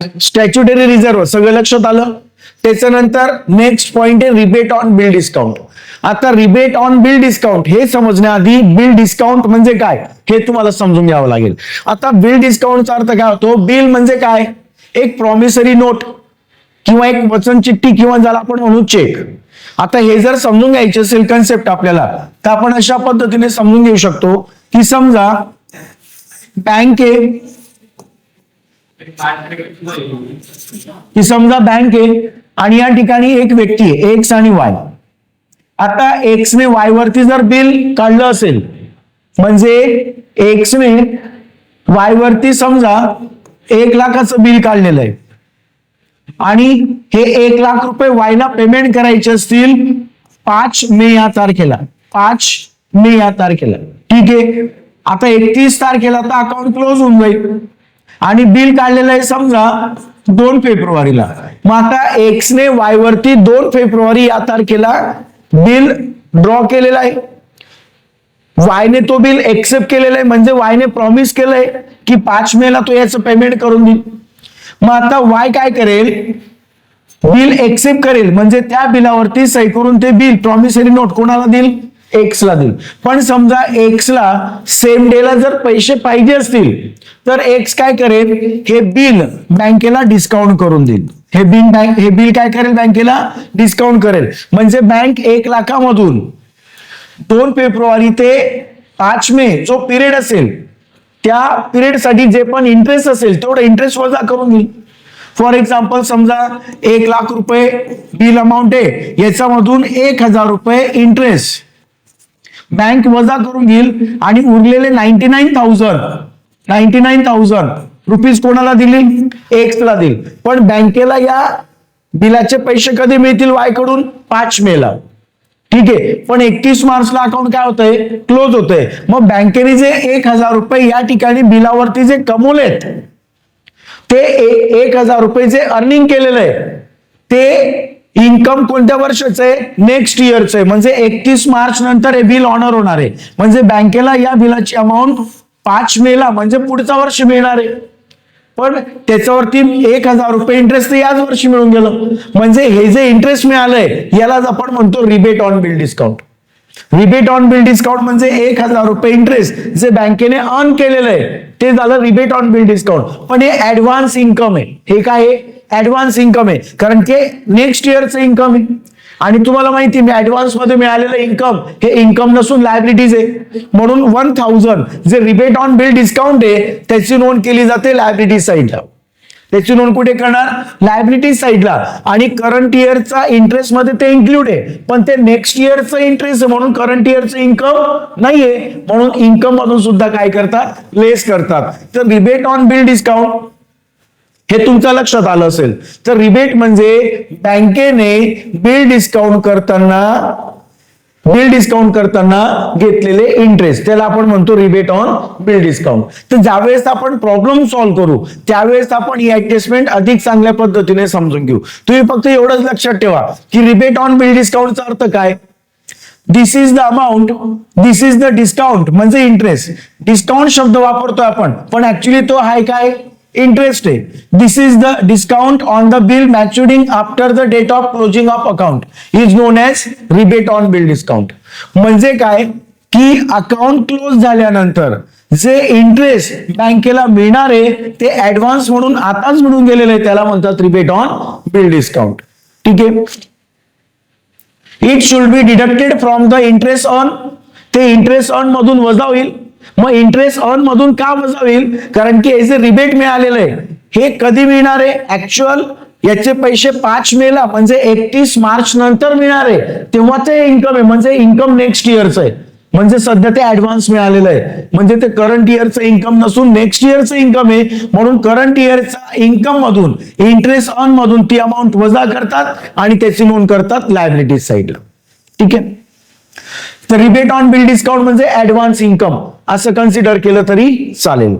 Statutory reserve सगळं लक्षात आलं. त्याच्यानंतर नेक्स्ट पॉइंट आहे रिबेट ऑन बिल डिस्काउंट. आता रिबेट ऑन बिल डिस्काउंट हे समजण्याआधी बिल डिस्काउंट म्हणजे काय हे तुम्हाला समजून घ्यावं लागेल. आता बिल डिस्काउंटचा अर्थ काय होतो? बिल म्हणजे काय? एक प्रॉमिसरी नोट किंवा एक वचन चिठ्ठी किंवा ज्याला आपण म्हणू चेक. आता हे जर समजून घ्यायचे असेल कन्सेप्ट आपल्याला, तर आपण अशा पद्धतीने समजून घेऊ शकतो की समजा बँक आहे आणि या ठिकाणी एक व्यक्ती आहे एक्स आणि वाय. आता एक्स ने वाय वरती जर बिल काढलं असेल म्हणजे एक्स ने वाय वरती समजा 1,00,000चं बिल काढलेलं आहे आणि हे 1,00,000 रुपये वायला पेमेंट करायचे असतील 5 मे या तारखेला. 5 मे या तारखेला ठीक आहे. आता 31 तारखेला तर अकाउंट क्लोज होऊन जाईल आणि बिल काढलेलं आहे समजा 2 फेब्रुवारीला. मग आता एक्स ने वाय वरती 2 फेब्रुवारी या तारखेला बिल ड्रॉ केलेला आहे. वायने तो बिल एक्सेप्ट केलेला आहे म्हणजे वायने प्रॉमिस केलंय की 5 मेला तो याचं पेमेंट करून देईल. मग आता वाय काय करेल? बिल एक्सेप्ट करेल म्हणजे त्या बिलावरती सही करून ते बिल प्रॉमिसरी नोट कोणाला देईल? एक्सला देईल. पण समजा एक्सला सेम डेला जर पैसे पाहिजे असतील तर एक्स काय करेल? हे बिल बँकेला डिस्काउंट करून देईल. हे बिल काय करेल? बँकेला डिस्काउंट करेल. म्हणजे बँक 1,00,000मधून 2 फेब्रुवारी ते 5 मे जो पिरियड असेल त्या पिरियडसाठी जे पण इंटरेस्ट असेल तेवढं इंटरेस्ट वजा करून घेईल. फॉर एक्झाम्पल समजा 1,00,000 रुपये बिल अमाऊंट आहे, याच्यामधून 1,000 रुपये इंटरेस्ट बँक वजा करून घेईल आणि उरलेले 99,000 रुपीज कोणाला दिली? एक्सला देईल. पण बँकेला या बिलाचे पैसे कधी मिळतील? वाय कडून 5 मेला. ठीक आहे. पण 31 मार्चला अकाउंट काय होतंय? क्लोज होतंय. मग बँकेने जे 1,000 रुपये या ठिकाणी बिलावरती जे कमवलेत ते 1,000 रुपये जे अर्निंग केलेलं आहे ते इन्कम कोणत्या वर्षाचं आहे? नेक्स्ट इयरचं आहे. म्हणजे 31 मार्च नंतर हे बिल ऑनर होणार आहे. म्हणजे बँकेला या बिलाची अमाऊंट 5 मेला म्हणजे पुढच्या वर्षी मिळणार आहे. पण त्याच्यावरती 1,000 रुपये इंटरेस्ट याच वर्षी मिळून गेलं. म्हणजे हे जे इंटरेस्ट मिळालंय यालाच आपण म्हणतो rebate on bill discount. Rebate on bill discount म्हणजे 1,000 रुपये इंटरेस्ट जे बँकेने अर्न केलेलं आहे ते झालं रिबेट ऑन बिल डिस्काउंट. पण हे ऍडव्हान्स इन्कम आहे. हे काय आहे? ऍडव्हान्स इन्कम आहे. कारण की नेक्स्ट इयरचं इन्कम आहे आणि तुम्हाला माहिती मी ऍडव्हान्स मध्ये मिळालेलं इन्कम हे इन्कम नसून लायबिलिटीज आहे. म्हणून 1,000 जे रिबेट ऑन बिल डिस्काउंट आहे त्याची नोंद केली जाते लायबिलिटी साईडला. त्याची नोंद कुठे करणार? लायबिलिटी साईडला. आणि करंट इयरचा इंटरेस्ट मध्ये ते इन्क्लूड आहे पण ते नेक्स्ट इयरचं इंटरेस्ट आहे म्हणून करंट इयरचं इन्कम नाहीये. म्हणून इन्कम मधून सुद्धा काय करतात? लेस करतात. तर रिबेट ऑन बिल डिस्काउंट हे तुमच्या लक्षात आलं असेल. तर रिबेट म्हणजे बँकेने बिल डिस्काउंट करताना घेतलेले इंटरेस्ट त्याला आपण म्हणतो रिबेट ऑन बिल डिस्काउंट. तर ज्यावेळेस आपण प्रॉब्लेम सॉल्व्ह करू त्यावेळेस आपण ही ऍडजस्टमेंट अधिक चांगल्या पद्धतीने समजून घेऊ. तुम्ही फक्त एवढंच लक्षात ठेवा की रिबेट ऑन बिल डिस्काउंटचा अर्थ काय? This is the amount, this is the discount म्हणजे इंटरेस्ट. डिस्काउंट शब्द वापरतोय आपण पण ऍक्च्युली तो हाय काय? इंटरेस्ट आहे. This is the discount on the bill maturing after the date of closing of account is known as rebate on bill discount. म्हणजे काय की अकाउंट क्लोज झाल्यानंतर जे इंटरेस्ट बँकेला मिळणार आहे ते ऍडव्हान्स म्हणून आताच मिळून गेलेलं आहे त्याला म्हणतात रिबेट ऑन बिल डिस्काउंट. ठीक आहे. It should be deducted from the interest on. ते इंटरेस्ट ऑन मधून वजा होईल. मग इंटरेस्ट अर्न मधून का वजा होईल? कारण की हे जे रिबेट मिळालेलं आहे हे कधी मिळणार आहे? ऍक्च्युअल याचे पैसे 5 मेला म्हणजे 31 मार्च नंतर मिळणार आहे तेव्हा ते इन्कम आहे. म्हणजे इन्कम नेक्स्ट इयरचं आहे. म्हणजे सध्या ते ऍडव्हान्स मिळालेलं आहे म्हणजे ते करंट इयरचं इन्कम नसून नेक्स्ट इयरचं इन्कम आहे. म्हणून करंट इयरचा इन्कम मधून इंटरेस्ट अर्न मधून ती अमाऊंट वजा करतात आणि त्याची नोंद करतात लायबिलिटी साईडला. ठीक आहे. तर रिबेट ऑन बिल डिस्काउंट म्हणजे ऍडव्हान्स इन्कम असं कन्सिडर केलं तरी चालेल.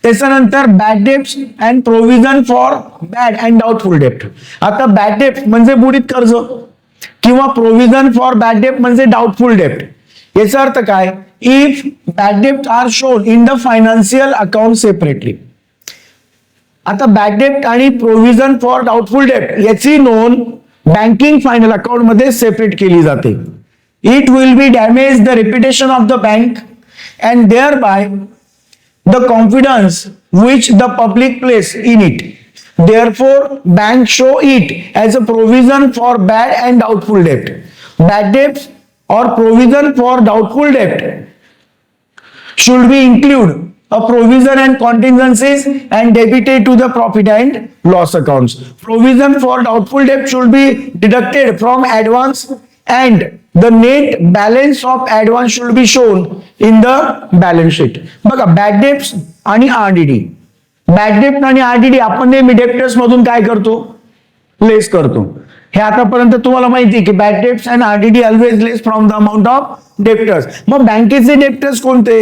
त्याच्यानंतर bad dept and provision for bad and doubtful डेप्ट. आता बॅड डेप्ट म्हणजे बुडीत कर्ज किंवा प्रोव्हिजन फॉर बॅड डेप्ट म्हणजे डाऊटफुल डेप्ट. याचा अर्थ काय? इफ बॅड डेप्ट are shown in the financial account separately. आता बॅड डेप्ट आणि प्रोव्हिजन फॉर डाउटफुल डेप्ट याची नोंद बँकिंग फायनल अकाउंट मध्ये सेपरेट केली जाते. It will be damage the reputation of the bank and thereby the confidence which the public place in it. Therefore, banks show it as a provision for bad and doubtful debt. Bad debts or provision for doubtful debt should be include a provision and contingencies and debited to the profit and loss accounts. Provision for doubtful debt should be deducted from advance and the net balance of advance should be shown in the balance sheet. बघा bad debts आणि RDD. Bad डेप्ट आणि RDD आपण नेहमी debtors मधून काय करतो, लेस करतो. हे आतापर्यंत तुम्हाला माहिती आहे की bad debts and RDD always less from the amount of debtors. मग बँकेचे डेप्टर्स कोणते?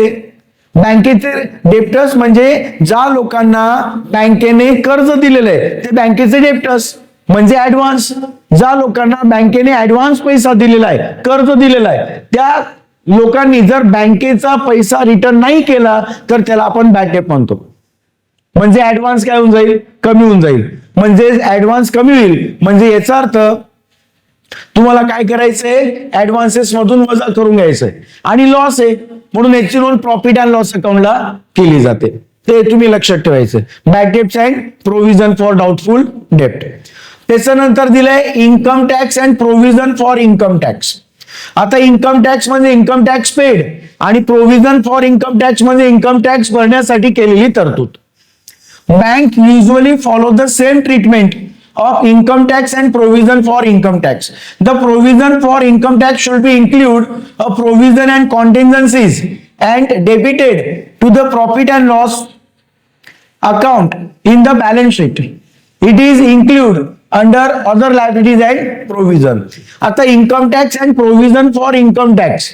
बँकेचे डेप्टर्स म्हणजे ज्या लोकांना बँकेने कर्ज दिलेलं आहे ते बँकेचे डेप्टर्स म्हणजे ऍडव्हान्स. ज्या लोकांना बँकेने ऍडव्हान्स पैसा दिलेला आहे, कर्ज दिलेला आहे, त्या लोकांनी जर बँकेचा पैसा रिटर्न नाही केला तर त्याला आपण बॅड डेप्ट म्हणतो. म्हणजे ऍडव्हान्स काय होऊन जाईल, कमी होऊन जाईल. म्हणजे ऍडव्हान्स कमी होईल म्हणजे याचा अर्थ तुम्हाला काय करायचंय, ऍडव्हान्सेस मधून वजा करून घ्यायचंय आणि लॉस आहे म्हणून याची नोंद प्रॉफिट अँड लॉस अकाउंटला केली जाते. ते तुम्ही लक्षात ठेवायचं. Bad debts and provision for doubtful डेप्ट. त्याच्यानंतर दिलंय income tax and provision for income tax. आता इन्कम टॅक्स म्हणजे इन्कम टॅक्स पेड आणि प्रोव्हिजन फॉर इन्कम टॅक्स म्हणजे इन्कम टॅक्स भरण्यासाठी केलेली तरतूद. Bank usually follow the same treatment of income tax and provision for income tax. The provision for income tax should be include a provision and contingencies and debited to the profit and loss account in the balance sheet. It is included under other liabilities and provision. आता income tax and provision for income tax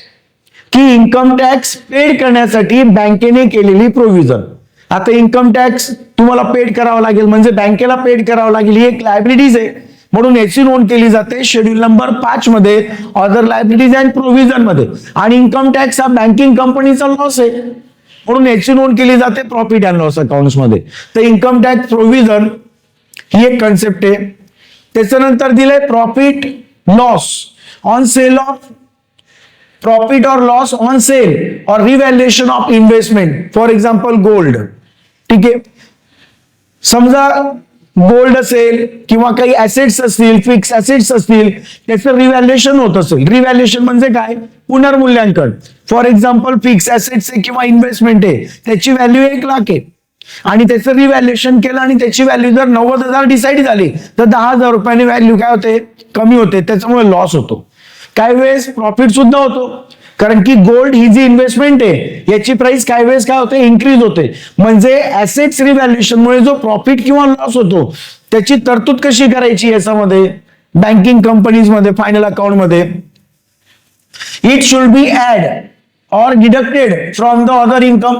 की income tax paid करण्यासाठी बँकेने केलेली provision. आता income tax तुम्हाला paid करावा लागेल म्हणजे बँकेला पेड करावं लागेल, ही एक लायबिलिटीज आहे म्हणून याची नोंद केली जाते शेड्यूल नंबर 5 मध्ये अदर लायबिलिटीज अँड प्रोव्हिजन मध्ये. आणि इन्कम टॅक्स हा बँकिंग कंपनीचा लॉस आहे म्हणून याची नोंद केली जाते प्रॉफिट अँड लॉस अकाउंट मध्ये. तर इन्कम टॅक्स प्रोव्हिजन ही एक कन्सेप्ट आहे. त्याच्यानंतर दिलंय profit loss on sale of profit और लॉस ऑन सेल और revaluation of investment. For example gold. ठीक आहे, समजा गोल्ड असेल किंवा काही ऍसेट्स असतील, फिक्स ऍसेट्स असतील, त्याचं रिव्हॅल्युएशन होत असेल. रिव्हॅल्युएशन म्हणजे काय, पुनर्मूल्यांकन. फॉर एक्झाम्पल फिक्स ऍसेट्स आहे किंवा इन्व्हेस्टमेंट आहे त्याची व्हॅल्यू 1 लाख आहे आणि त्याचं रिव्हॅल्युएशन केलं आणि त्याची व्हॅल्यू जर 90,000 डिसाईड झाली तर 10,000 रुपयांनी व्हॅल्यू काय होते, कमी होते. त्याच्यामुळे लॉस होतो. काही वेळेस प्रॉफिट सुद्धा होतो कारण की गोल्ड ही जी इन्व्हेस्टमेंट आहे याची प्राइस काही वेळेस काय होते, इन्क्रीज होते. म्हणजे ऍसेट्स रिव्हॅल्युएशन मुळे जो प्रॉफिट किंवा लॉस होतो त्याची तरतूद कशी करायची याच्यामध्ये बँकिंग कंपनीज मध्ये फायनल अकाउंट मध्ये. इट शुड बी ऍड और deducted from the other income.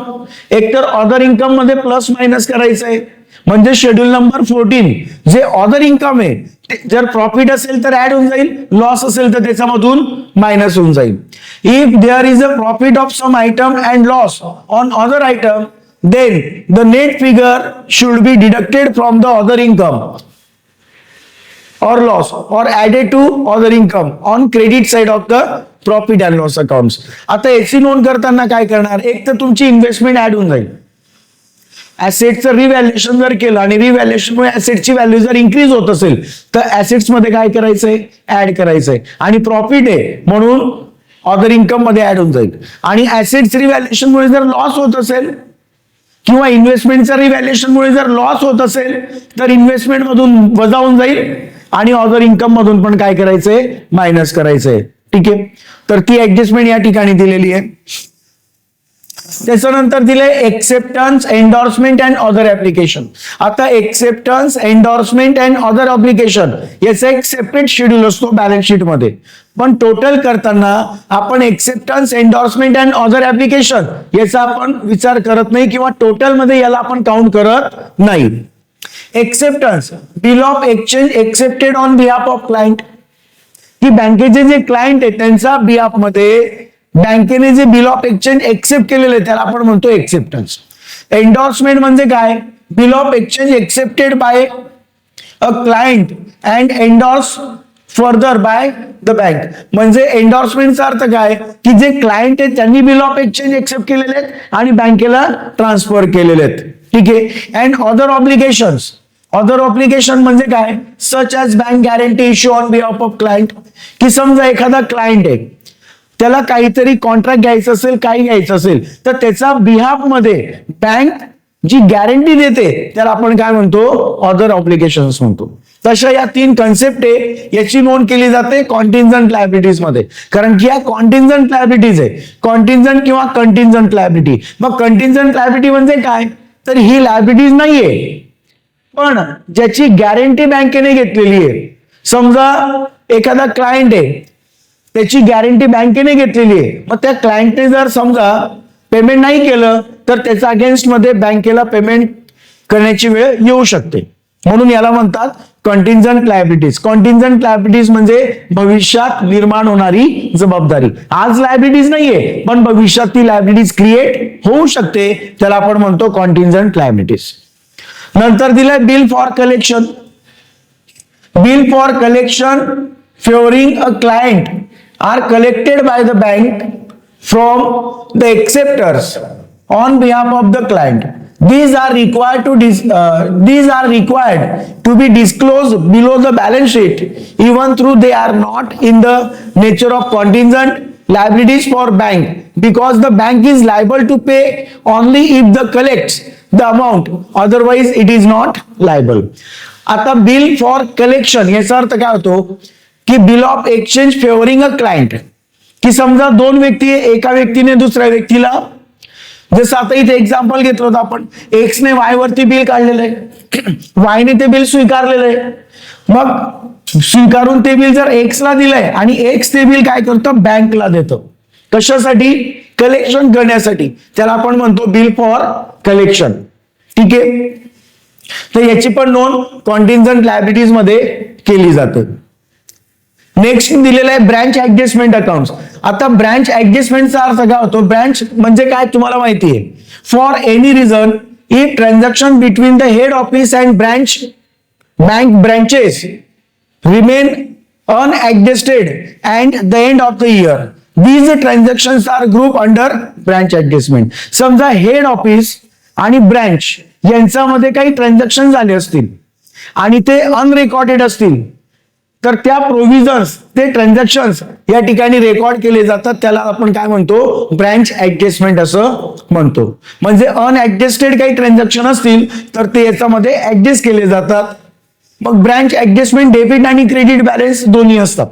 एकतर अदर इन्कम मध्ये प्लस मायनस करायचंय म्हणजे शेड्यूल नंबर 14 जे अदर इन्कम आहे जर प्रॉफिट असेल तर ऍड होऊन जाईल, लॉस असेल तर त्याच्यामधून मायनस होऊन जाईल. If there is a profit of some item and loss on other item then the net figure should be deducted from the other income or loss or added to other income on credit side of the profit and loss accounts. आता याची नोंद करताना काय करणार, एक तर तुमची investment add होऊन जाईल. ऍसेटचं रिव्हॅल्युएशन जर केलं आणि रिव्हॅल्युएशन मुळे ऍसेटची व्हॅल्यू जर इन्क्रीज होत असेल तर ऍसेट्स मध्ये काय करायचंय, ऍड करायचंय. आणि प्रॉफिट आहे म्हणून अदर इन्कम मध्ये ऍड होऊन जाईल. आणि ऍसेट्स रिव्हॅल्युएशन मुळे जर लॉस होत असेल किंवा इन्व्हेस्टमेंटच्या रिव्हॅल्युएशन मुळे जर लॉस होत असेल तर इन्व्हेस्टमेंट मधून वजा होऊन जाईल आणि अदर इन्कम मधून पण काय करायचंय, मायनस करायचंय. ठीक आहे, तर ती ऍडजस्टमेंट या ठिकाणी दिलेली आहे. त्याच्यानंतर दिले acceptance, endorsement and other application. आता acceptance, endorsement and other application याचा एक सेपरेट शेड्यूल असतो बॅलन्स शीट मध्ये. पण टोटल करताना आपण acceptance, endorsement and other application याचा आपण विचार करत नाही किंवा टोटल मध्ये याला आपण काउंट करत नाही. Acceptance, bill of exchange accepted on behalf of client. की बँकेचे जे क्लायंट आहेत त्यांचा बिहाफ मध्ये बँकेने जे बिल ऑफ एक्सचेंज एक्सेप्ट केलेले त्याला आपण म्हणतो एक्सेप्टन्स. एंडोर्समेंट म्हणजे काय, bill of exchange accepted by a client and endorse further by the bank. म्हणजे एंडॉर्समेंटचा अर्थ काय की जे क्लायंट आहेत त्यांनी बिल ऑफ एक्सचेंज एक्सेप्ट केलेले आहेत आणि बँकेला ट्रान्सफर केलेले आहेत. ठीक आहे. And other obligations. Other obligation म्हणजे काय, such as bank guarantee issue on behalf of client. की समजा एखादा क्लायंट आहे, त्याला काहीतरी कॉन्ट्रॅक्ट घ्यायचं असेल, काही घ्यायचं असेल, तर त्याचा बिहाफ मध्ये बँक जी गॅरंटी देते त्याला आपण काय म्हणतो, अदर ऑब्लिगेशन्स म्हणतो. तशा या 3 कन्सेप्ट आहे, याची नोंद केली जाते कॉन्टिंजंट लायबिलिटीज मध्ये. कारण की या कॉन्टिंजंट लायबिलिटीज आहे, कॉन्टिंजंट किंवा कंटिंजंट लायबिलिटी. मग कंटिंजंट लायबिलिटी म्हणजे काय, तर ही लायबिलिटीज नाहीये पण ज्याची गॅरंटी बँकेने घेतलेली आहे. समजा एखादा क्लायंट आहे, त्याची गॅरंटी बँकेने घेतलेली आहे, मग त्या क्लायंटने जर समजा पेमेंट नाही केलं तर त्याच्या अगेन्स्ट मध्ये बँकेला पेमेंट करण्याची वेळ येऊ शकते. म्हणून याला म्हणतात कंटिंजंट लायबिलिटीज. कंटिंजंट लायबिलिटीज म्हणजे भविष्यात निर्माण होणारी जबाबदारी. आज लायबिलिटीज नाहीये पण भविष्यात ती लायबिलिटीज क्रिएट होऊ शकते, त्याला आपण म्हणतो कंटिंजंट लायबिलिटीज. नंतर दिलंय bill for collection. Bill for collection favouring a client are collected by the bank from the acceptors on behalf of the client. These are required to be disclosed below the balance sheet, even though they are not in the nature of contingent liabilities for bank, because the bank is liable to pay only if the collects the amount, otherwise it is not liable. आता bill for collection याचा अर्थ काय होतो की bill of exchange favoring a client. की समजा 2 व्यक्ती, एका व्यक्तीने दुसऱ्या व्यक्तीला, जसं आता इथे एक्झाम्पल घेतलं होतं आपण, एक्स ने वाय वरती बिल काढलेलं आहे, वाय ने ते बिल स्वीकारलेलं आहे. मग स्वीकारून ते बिल जर एक्स ला दिलंय आणि एक्स ते बिल काय करतो, बँकला देतो. कशासाठी, कलेक्शन करण्यासाठी. त्याला आपण म्हणतो बिल फॉर कलेक्शन. ठीक आहे. तर याची पण नोंद कॉन्टिंजंट लायबिलिटीज मध्ये केली जाते. नेक्स्ट दिलेला आहे ब्रँच ऍडजस्टमेंट अकाउंट. आता ब्रँच ऍडजस्टमेंटचा अर्थ काय होतो, ब्रँच म्हणजे काय तुम्हाला माहिती आहे. For any reason if transaction between the head office and branch bank branches remain unadjusted and the end of the year, these transactions are group under branch adjustment. समजा हेड ऑफिस आणि branch यांच्यामध्ये काही transaction झाले असतील आणि ते अनरेकॉर्डेड असतील, तर त्या प्रोव्हिजन्स, ते ट्रान्झॅक्शन्स या ठिकाणी रेकॉर्ड केले जातात. त्याला आपण काय म्हणतो, ब्रँच ऍडजस्टमेंट असं म्हणतो. म्हणजे अनऍडजस्टेड काही ट्रान्झॅक्शन असतील तर ते याच्यामध्ये ऍडजस्ट केले जातात. मग ब्रँच ऍडजस्टमेंट डेबिट आणि क्रेडिट बॅलन्स दोन्ही असतात.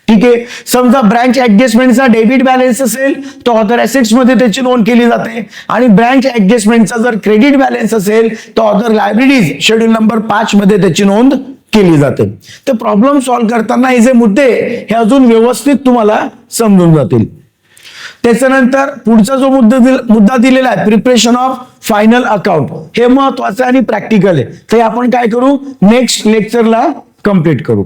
ठीक आहे. समजा ब्रँच ऍडजस्टमेंटचा डेबिट बॅलन्स असेल तर अदर ऍसेट्स मध्ये त्याची नोंद केली जाते, आणि ब्रँच ऍडजस्टमेंटचा जर क्रेडिट बॅलन्स असेल तर अदर लायबिलिटीज शेड्यूल नंबर 5 मध्ये त्याची नोंद केली जाते. तर प्रॉब्लेम सॉल्व्ह करताना हे जे मुद्दे हे अजून व्यवस्थित तुम्हाला समजून जातील. त्याच्यानंतर पुढचा जो मुद्दा दिलेला आहे, प्रिपरेशन ऑफ फायनल अकाउंट, हे महत्वाचं आणि प्रॅक्टिकल आहे. ते आपण काय करू, नेक्स्ट लेक्चरला कंप्लीट करू.